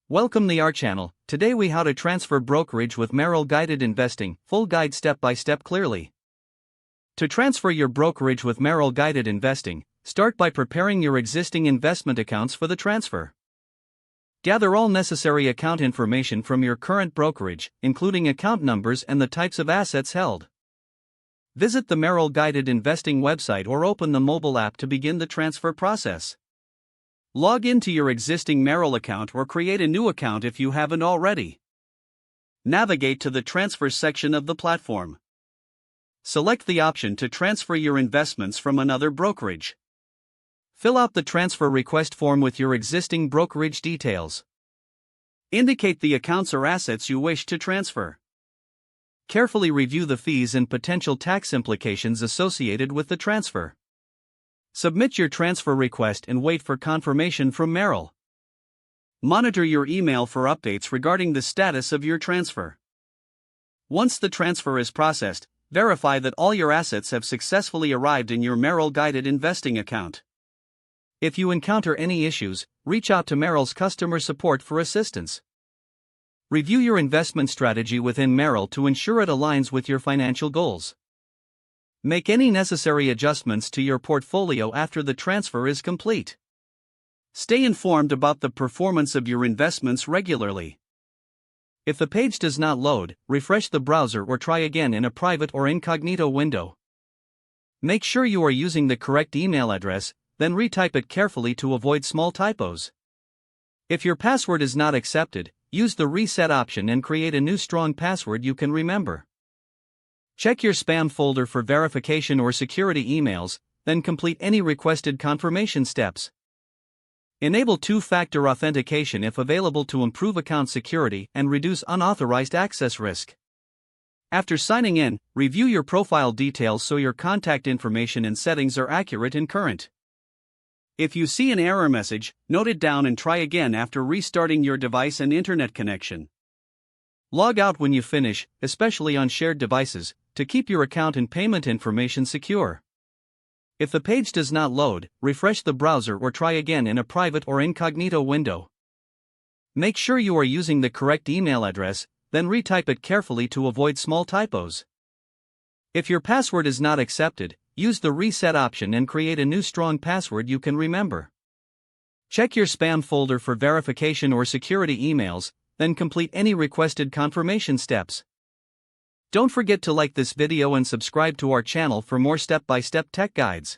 Welcome to our channel. Today we how to transfer brokerage with Merrill Guided Investing, full guide step by step clearly. To transfer your brokerage with Merrill Guided Investing, start by preparing your existing investment accounts for the transfer. Gather all necessary account information from your current brokerage, including account numbers and the types of assets held. Visit the Merrill Guided Investing website or open the mobile app to begin the transfer process. Log into your existing Merrill account or create a new account if you haven't already. Navigate to the Transfer section of the platform. Select the option to transfer your investments from another brokerage. Fill out the transfer request form with your existing brokerage details. Indicate the accounts or assets you wish to transfer. Carefully review the fees and potential tax implications associated with the transfer. Submit your transfer request and wait for confirmation from Merrill. Monitor your email for updates regarding the status of your transfer. Once the transfer is processed, verify that all your assets have successfully arrived in your Merrill Guided Investing account. If you encounter any issues, reach out to Merrill's customer support for assistance. Review your investment strategy within Merrill to ensure it aligns with your financial goals. Make any necessary adjustments to your portfolio after the transfer is complete. Stay informed about the performance of your investments regularly. If the page does not load, refresh the browser or try again in a private or incognito window. Make sure you are using the correct email address, then retype it carefully to avoid small typos. If your password is not accepted, use the reset option and create a new strong password you can remember. Check your spam folder for verification or security emails, then complete any requested confirmation steps. Enable two-factor authentication if available to improve account security and reduce unauthorized access risk. After signing in, review your profile details so your contact information and settings are accurate and current. If you see an error message, note it down and try again after restarting your device and internet connection. Log out when you finish, especially on shared devices, to keep your account and payment information secure. If the page does not load, refresh the browser or try again in a private or incognito window. Make sure you are using the correct email address, then retype it carefully to avoid small typos. If your password is not accepted, use the reset option and create a new strong password you can remember. Check your spam folder for verification or security emails, then complete any requested confirmation steps. Don't forget to like this video and subscribe to our channel for more step-by-step tech guides.